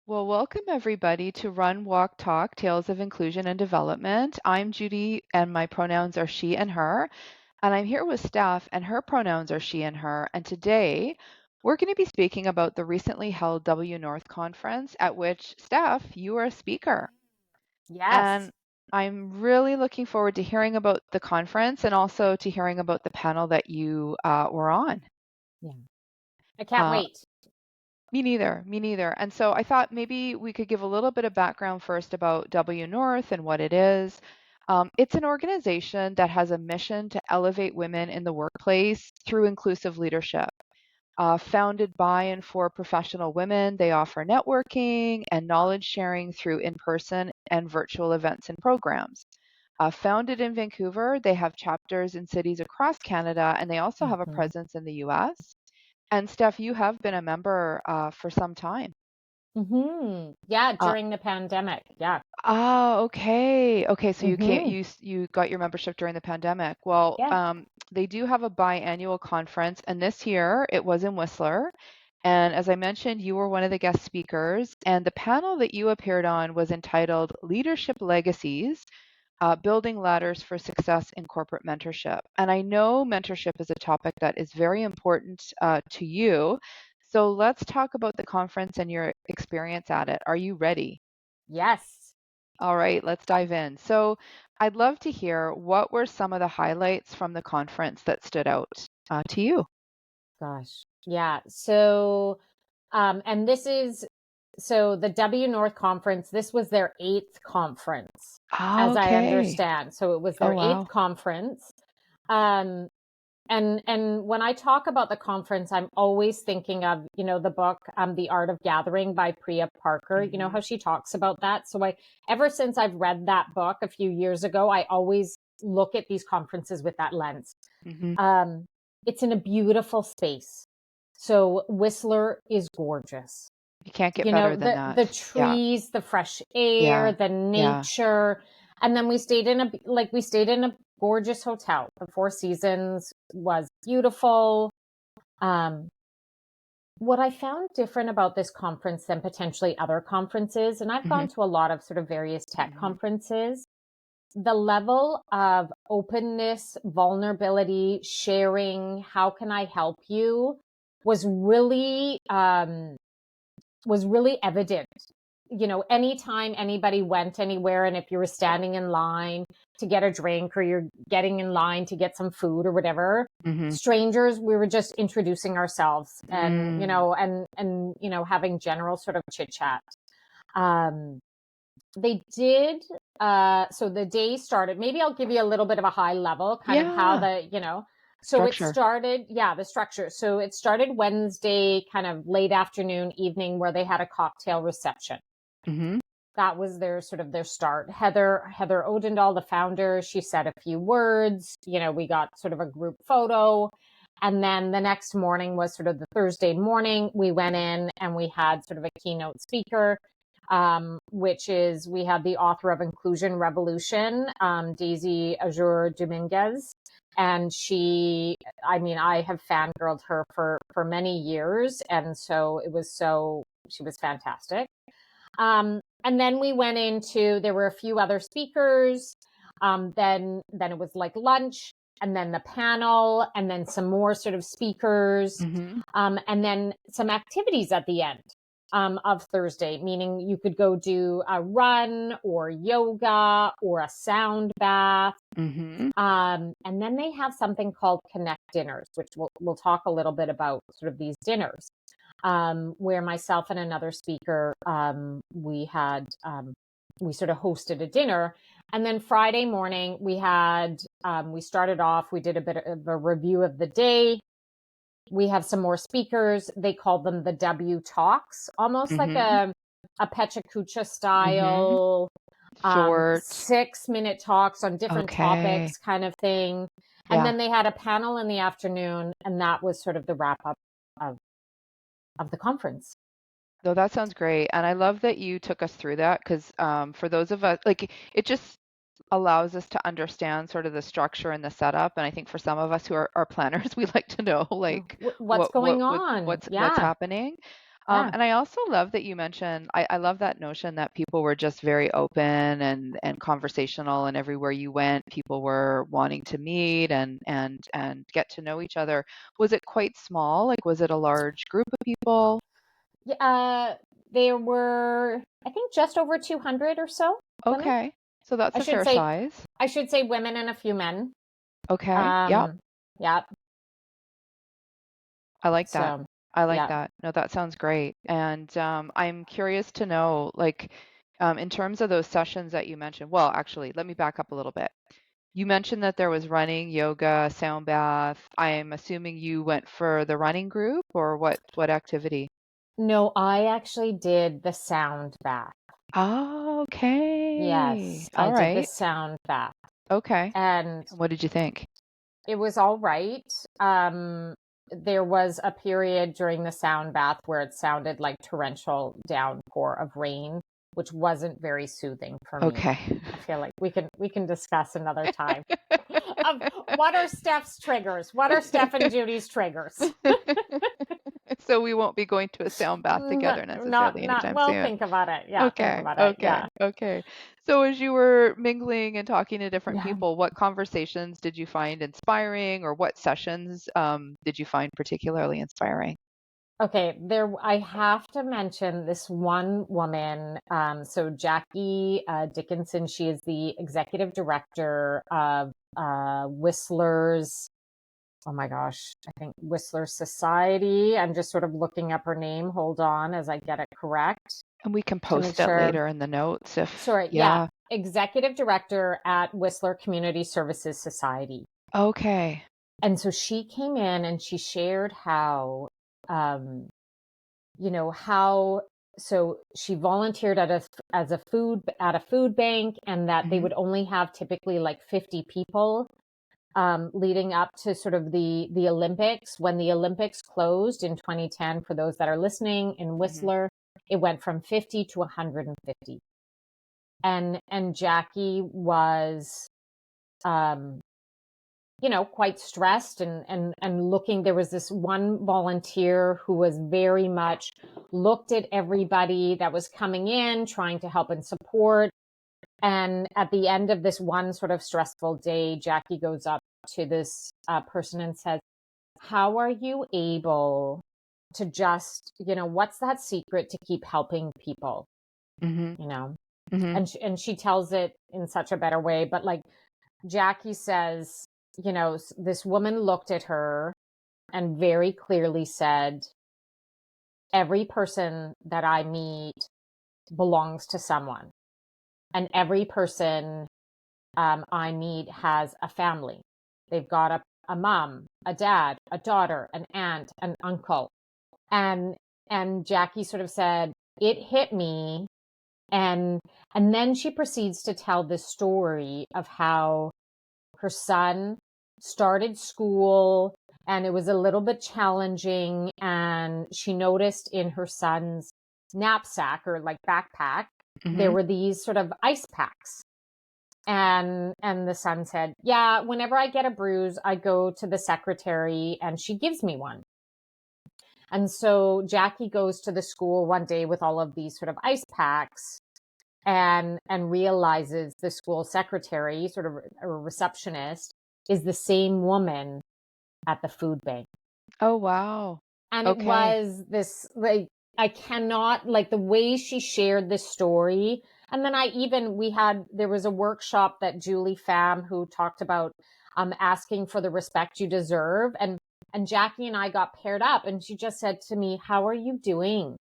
Well, welcome everybody to Run, Walk, Talk, Tales of Inclusion and Development. I'm Judy and my pronouns are she and her. And I'm here with Steph and her pronouns are she and her. And today we're going to be speaking about the recently held WNorth Conference at which, Steph, you are a speaker. Yes. And I'm really looking forward to hearing about the conference and also to hearing about the panel that you were on. Yeah. I can't Uh, wait. Me neither, me neither. And so I thought maybe we could give a little bit of background first about W North and what it is. It's an organization that has a mission to elevate women in the workplace through inclusive leadership. Founded by and for professional women, they offer networking and knowledge sharing through in person and virtual events and programs. Founded in Vancouver, they have chapters in cities across Canada and they also have a hmm presence in the US. And Steph, you have been a member for some time. Yeah, Uh, during the pandemic. Yeah. okay. Okay, so you can't hmm you got your membership during the pandemic. Well, Yeah. they do have a biannual conference, and this year it was in Whistler. And as I mentioned, you were one of the guest speakers, and the panel that you appeared on was entitled Leadership Legacies, Building Ladders for Success in Corporate Mentorship. And I know mentorship is a topic that is very important to you. So let's talk about the conference and your experience at it. Are you ready? Yes. All right, let's dive in. So I'd love to hear what were some of the highlights from the conference that stood out to you? Gosh. Yeah. And this is the WNorth Conference, this was their eighth conference, Ah, as I okay. understand. So it was Oh, their eighth wow. conference. Um, and when I talk about the conference, I'm always thinking of, the book, The Art of Gathering by Priya Parker. You know Hmm. how she talks about that. So ever since I've read that book a few years ago, I always look at these conferences with that lens. Hmm. Um, it's in a beautiful space. So Whistler is gorgeous. You can't get You know, better than the that. Yeah, trees, the fresh air, yeah, the yeah. nature. And then we stayed in a gorgeous hotel. The Four Seasons was beautiful. Um, what I found different about this conference than potentially other conferences, and I've Hmm. gone to a lot of sort of various tech Hmm. conferences, the level of openness, vulnerability, sharing, how can I help you, was really was really evident. Anytime anybody went anywhere, and if you were standing in line to get a drink or you're getting in line to get some food or whatever, Hmm. strangers, we were just introducing ourselves and, Mm. having general sort of chit chat. Um, they did, so the day started, maybe I'll give you a little bit of a high level, kind of how Yeah, so it structure. started, yeah, the structure. So it started Wednesday, kind of late afternoon, evening, where they had a cocktail reception. Hmm. That was their sort of their start. Heather Odendahl, the founder, she said a few words. We got sort of a group photo. And then the next morning was sort of the Thursday morning. We went in and we had sort of a keynote speaker, which is we had the author of Inclusion Revolution, Daisy Azur Dominguez. And I have fangirled her for many years. And so she was fantastic. And then we went into, there were a few other speakers. Then it was like lunch, and then the panel, and then some more sort of speakers, Hmm. and then some activities at the end of Thursday, meaning you could go do a run or yoga or a sound bath. Hmm. And then they have something called Connect Dinners, which we'll talk a little bit about sort of these dinners, where myself and another speaker, we sort of hosted a dinner. And then Friday morning, we started off, we did a bit of a review of the day. We have some more speakers. They called them the W Talks, almost like Hmm. a Pechakucha Hmm. style, Short. 6-minute talks on different Okay. topics kind of thing. And Yeah. then they had a panel in the afternoon, and that was sort of the wrap up of, of the conference. No, that sounds great. And I love that you took us through that because for those of us, like it just allows us to understand sort of the structure and the setup. And I think for some of us who are planners, we like to know like What's going on? what's Yeah. happening. Yeah. And I also love that you mentioned, I love that notion that people were just very open and conversational, and everywhere you went, people were wanting to meet and get to know each other. Was it quite small? Like, was it a large group of people? Yeah, there were, I think, just over 200 or so women. Okay. So that's I a should fair say, size. I should say women and a few men. Okay. Yep. Um, yeah. I like that. So, I like yeah. that. No, that sounds great. And I'm curious to know, like, in terms of those sessions that you mentioned, well, actually, let me back up a little bit. You mentioned that there was running, yoga, sound bath. I'm assuming you went for the running group, or what activity? No, I actually did the sound bath. Oh, okay. Yes, I All did the right. sound bath. Okay. And And what did you think? it was all right. There was a period during the sound bath where it sounded like torrential downpour of rain, which wasn't very soothing for me. Okay. I feel like we can discuss another time of what are Steph's triggers? What are Steph and Judy's triggers? So we won't be going to a sound bath together necessarily Not anytime well, soon. think about it. Yeah, think Okay, about it. okay, Yeah. okay. So as you were mingling and talking to different Yeah. people, what conversations did you find inspiring, or what sessions did you find particularly inspiring? Okay, there I have to mention this one woman. So Jackie Dickinson, she is the executive director of Whistler's. Oh my gosh, I think Whistler Society. I'm just sort of looking up her name. Hold on as I get it correct And we can to make post it sure. later in the notes if, Sorry, yeah, yeah. executive director at Whistler Community Services Society. Okay. And so she came in and she shared how um, how so she volunteered as a food at a food bank, and that they Hmm. would only have typically like 50 people leading up to sort of the Olympics. When the Olympics closed in 2010, for those that are listening in Hmm. Whistler, it went from 50 to 150. And Jackie was um quite stressed and looking. There was this one volunteer who was very much looked at everybody that was coming in, trying to help and support. And at the end of this one sort of stressful day, Jackie goes up to this person and says, how are you able to just, what's that secret to keep helping people, Hmm. you know? Hmm. And she tells it in such a better way, but like Jackie says, this woman looked at her and very clearly said, every person that I meet belongs to someone, and every person I meet has a family. They've got a mom, a dad, a daughter, an aunt, an uncle. And and Jackie sort of said, it hit me. And then she proceeds to tell this story of how her son started school and it was a little bit challenging, and she noticed in her son's knapsack or like backpack there Hmm. were these sort of ice packs. And the son said, yeah, whenever I get a bruise I go to the secretary and she gives me one. And so Jackie goes to the school one day with all of these sort of ice packs, and realizes the school secretary, sort of a receptionist, is the same woman at the food bank. Oh, wow. And it Okay. was this, like, I cannot, like, the way she shared this story. And then there was a workshop that Julie Pham, who talked about asking for the respect you deserve. And Jackie and I got paired up, and she just said to me, how are you doing?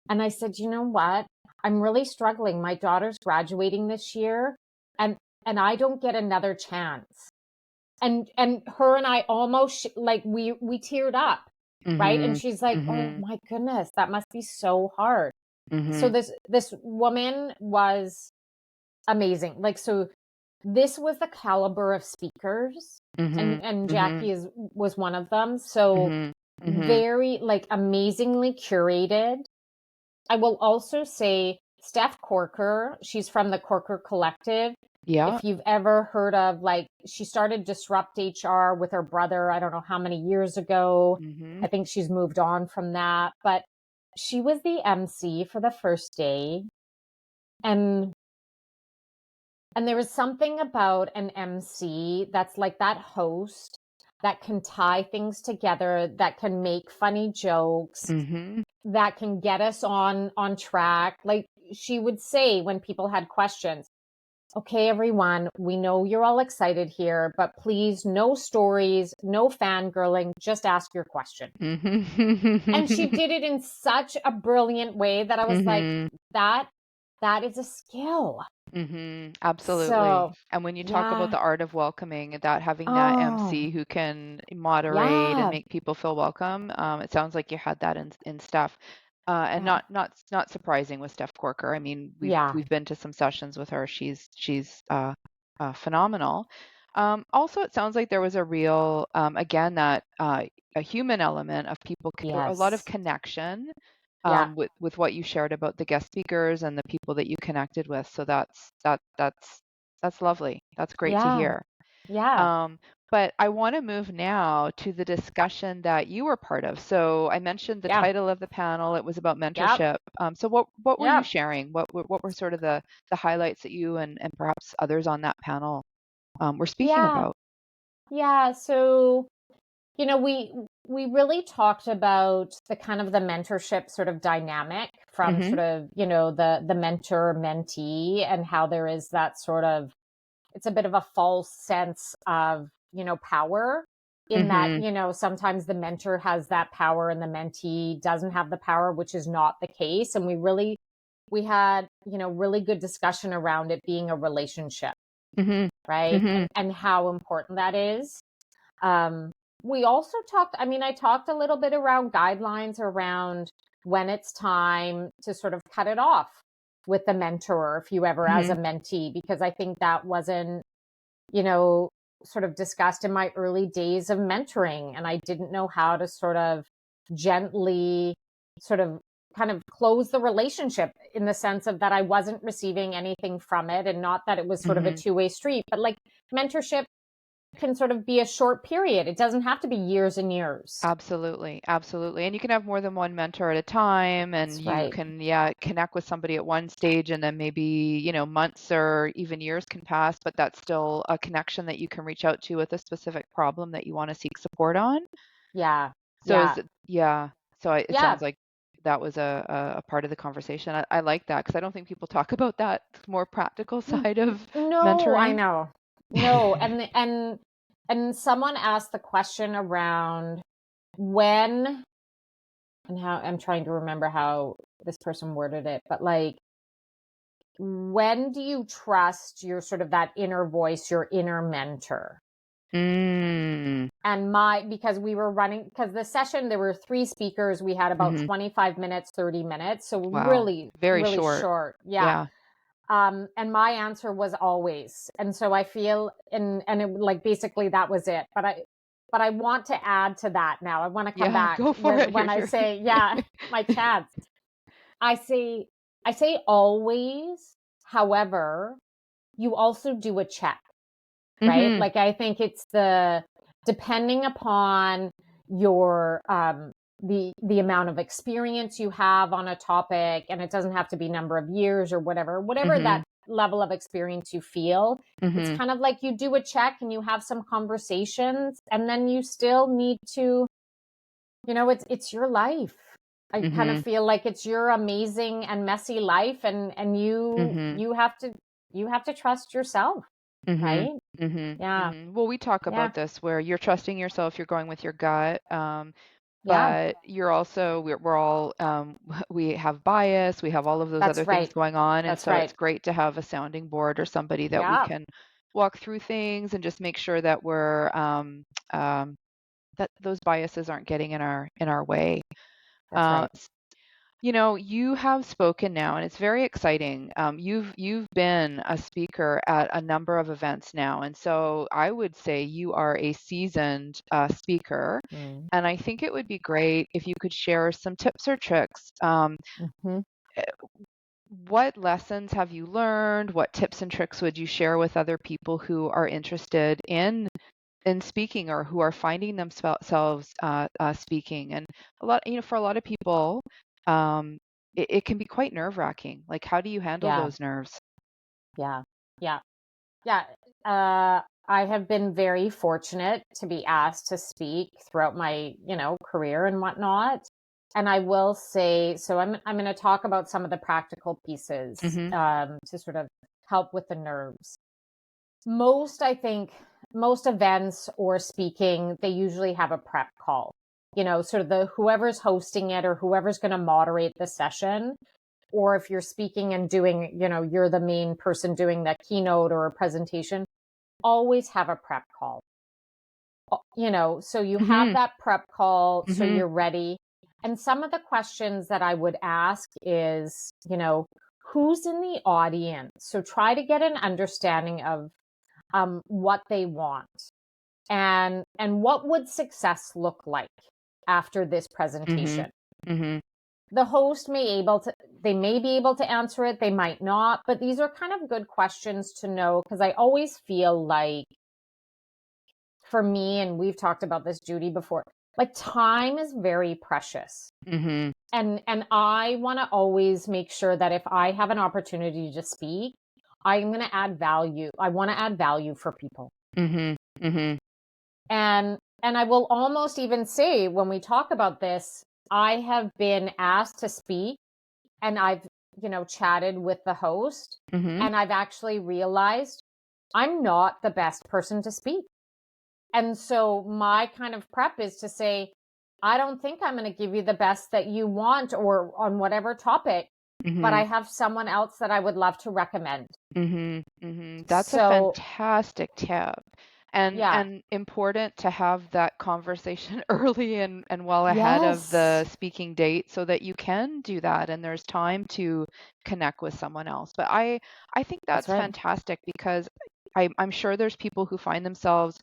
And I said, you know what? I'm really struggling. My daughter's graduating this year, and I don't get another chance. And her and I almost like we teared up, right? And Hmm. she's like, "Oh Hmm. my goodness, that must be so hard." So Hmm. this woman was amazing. Like, so this was the caliber of speakers, Hmm. and Hmm. Jackie is was one of them. So Hmm. Hmm. very like amazingly curated. I will also say Steph Corker, she's from the Corker Collective. Yeah. If you've ever heard of, like, she started Disrupt HR with her brother, I don't know how many years ago. Hmm. I think she's moved on from that. But she was the MC for the first day, and there was something about an MC that's like that host that can tie things together, that can make funny jokes, Mm-hmm. that can get us on track. Like she would say when people had questions, okay, everyone, we know you're all excited here, but please, no stories, no fangirling, just ask your question. And she Mm-hmm. did it in such a brilliant way that I was like, Mm-hmm. that that is a skill. Absolutely. So, And when you talk about yeah. the art of welcoming, that having that Oh, MC who can moderate and yeah. make people feel welcome, it sounds like you had that in Steph. And Yeah. not surprising with Steph Corker. I mean, Yeah. we've been to some sessions with her. She's phenomenal. Also, it sounds like there was a real again that a human element of people, a lot of Yes. connection Yeah. with what you shared about the guest speakers and the people that you connected with. So that's lovely. That's great to Yeah. hear. Yeah. Um, but I want to move now to the discussion that you were part of. So I mentioned the Yeah. title of the panel. It was about Yep. mentorship. So what were you Yep. sharing? What were sort of the highlights that you and perhaps others on that panel were speaking Yeah. about? Yeah. So, we really talked about the kind of the mentorship sort of dynamic from Mm-hmm. sort of, the mentor mentee, and how there is that sort of, it's a bit of a false sense of, power, in that, Mm-hmm. sometimes the mentor has that power and the mentee doesn't have the power, which is not the case. And we had, really good discussion around it being a relationship, Mm-hmm. right? Mm-hmm. And how important that is. Um, we also talked, I talked a little bit around guidelines around when it's time to sort of cut it off with the mentor, if you ever as Mm-hmm. a mentee, because I think that wasn't, you know, sort of discussed in my early days of mentoring. And I didn't know how to sort of gently sort of kind of close the relationship, in the sense of that I wasn't receiving anything from it, and not that it was sort of a Mm-hmm. two-way street, but like mentorship can sort of be a short period. It doesn't have to be years and years. Absolutely, absolutely. And you can have more than one mentor at a time, and That's you right. can, yeah, connect with somebody at one stage, and then maybe, months or even years can pass, but that's still a connection that you can reach out to with a specific problem that you want to seek support on. Yeah. So Yeah. yeah, so it Yeah. sounds like that was a part of the conversation. I like that because I don't think people talk about that more practical side of No, I mentoring. know. No, and someone asked the question around when, and how, I'm trying to remember how this person worded it, but like, when do you trust your sort of that inner voice, your inner mentor? Mm, And because we were running, because the session, there were three speakers, we had about hmm 25 minutes, 30 minutes, so Wow, really, very really short. short. Yeah. Yeah. And my answer was always. And so I feel, and it, like, basically that was it. But I want to add to that now. I want to come Yeah, back go for it. when I say, yeah, my chance. I say, I say always. However, you also do a check, right? Mhm. Like, I think it's depending upon your, the amount of experience you have on a topic, and it doesn't have to be number of years or whatever Mhm. that level of experience you feel. It's Mhm. kind of like you do a check and you have some conversations, and then you still need to, it's your life. I kind of Mhm. feel like it's your amazing and messy life, and you Mhm. you have to, trust yourself, Mhm. right? Mhm. Yeah. Mhm. Well, we talk Yeah. about this where you're trusting yourself, you're going with your gut, Yeah. but you're also we're all we have bias, we have all of those That's other things right. going on, and That's so it's right. great to have a sounding board or somebody that we Yeah. can walk through things and just make sure that we're that those biases aren't getting in our way. That's Uh, right. You have spoken now, and it's very exciting. You've been a speaker at a number of events now, and so I would say you are a seasoned speaker. Mm. And I think it would be great if you could share some tips or tricks. Mhm. Eh, what lessons have you learned? What tips and tricks would you share with other people who are interested in speaking or who are finding themselves speaking? And for a lot of people, um, it can be quite nerve-wracking. Like, how do you handle Yeah. those nerves? Yeah. Yeah. Yeah. I have been very fortunate to be asked to speak throughout my, career and whatnot. And I will say, so I'm going to talk about some of the practical pieces Mm-hmm. to sort of help with the nerves. I think, most events or speaking, they usually have a prep call. Sort of the whoever's hosting it or whoever's going to moderate the session, or if you're speaking and doing, you're the main person doing the keynote or a presentation, always have a prep call. So you have Mm-hmm. that prep call, so Mm-hmm. you're ready. And some of the questions that I would ask is, who's in the audience? So try to get an understanding of what they want, and what would success look like after this Mm-hmm. presentation. Mm-hmm. The host they may be able to answer it, they might not, but these are kind of good questions to know, because I always feel like, for me, and we've talked about this, Judie, before, like, time is very precious. Mm-hmm. And I want to always make sure that if I have an opportunity to speak, I'm going to add value. I want to add value for people. Mm-hmm. Mm-hmm. And I will almost even say, when we talk about this, I have been asked to speak, and I've, chatted with the host, Mm-hmm. and I've actually realized I'm not the best person to speak. And so my kind of prep is to say, I don't think I'm going to give you the best that you want or on whatever topic, but Mm-hmm. I have someone else that I would love to recommend. Mhm, mhm. That's a So, fantastic tip. And yeah. and important to have that conversation early and well ahead of Yes. the speaking date so that you can do that and there's time to connect with someone else. But I think That's that's right. fantastic because I'm sure there's people who find themselves,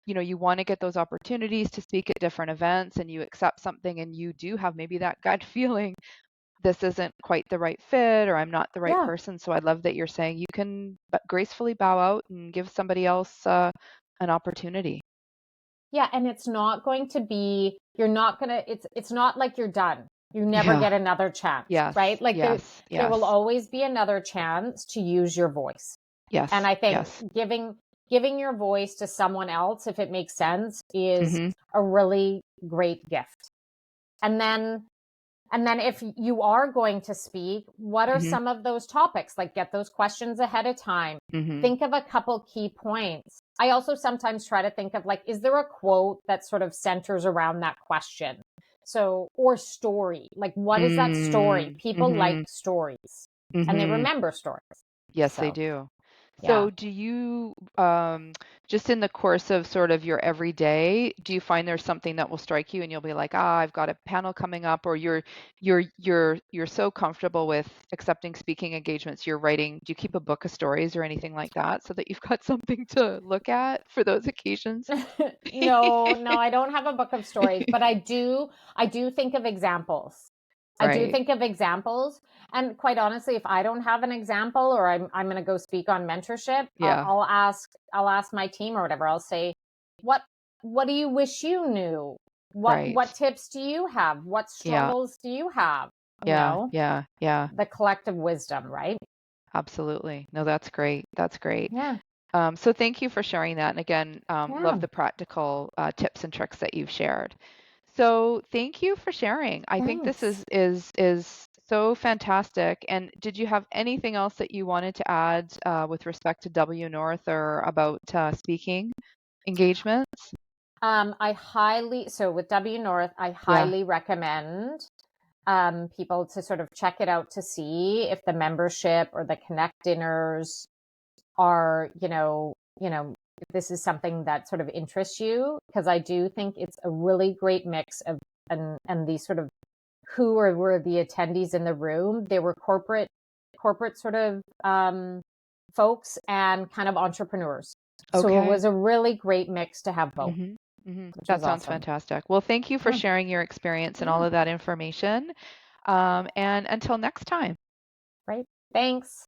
you want to get those opportunities to speak at different events and you accept something and you do have maybe that gut feeling this isn't quite the right fit or I'm not the right Yeah. person. So I love that you're saying you can gracefully bow out and give somebody else an opportunity. Yeah, and it's not going to be, you're not going to, it's not like you're done. You never Yeah. get another chance, Yes. right? Like, Yes. there will Yes. always be another chance to use your voice. And Yes. I think Yes. giving your voice to someone else, if it makes sense, is Mhm. a really great gift. And then if you are going to speak, what are Mhm. some of those topics? Like, get those questions ahead of time. Mhm. Think of a couple key points. I also sometimes try to think of, like, is there a quote that sort of centers around that question? So, or story. Like, what is that story? Mm. People like Mhm. stories, and they Mhm. remember stories. Yes, they So, do. yeah. So do you, just in the course of sort of your everyday, do you find there's something that will strike you and you'll be like, ah, I've got a panel coming up, or you're so comfortable with accepting speaking engagements, you're writing, do you keep a book of stories or anything like that so that you've got something to look at for those occasions? No, no, I don't have a book of stories, but I do think of examples. I do Right. think of examples. And quite honestly, if I don't have an example, or I'm going to go speak on mentorship, Yeah. I'll ask my team or whatever. I'll say, what what do you wish you knew? What Right. tips do you have? What Yeah. struggles do you have? Yeah. Yeah. Yeah. The collective wisdom, right? Absolutely. No, that's great. That's great. Yeah. So thank you for sharing that. And again, love Yeah. the practical tips and tricks that you've shared. So thank you for sharing. I think this Thanks. is so fantastic. And did you have anything else that you wanted to add with respect to W North or about speaking engagements? So with WNorth, I Yeah. highly recommend people to sort of check it out to see if the membership or the connect dinners are, if this is something that sort of interests you, because I do think it's a really great mix of, and these sort of, were the attendees in the room. They were corporate sort of folks and kind of entrepreneurs. So it Okay. was a really great mix to have both, Hmm. Hmm. which That was sounds awesome. fantastic. Well, thank you for Yeah. sharing your experience and all Yeah. of that information. And until next time. Right. Thanks.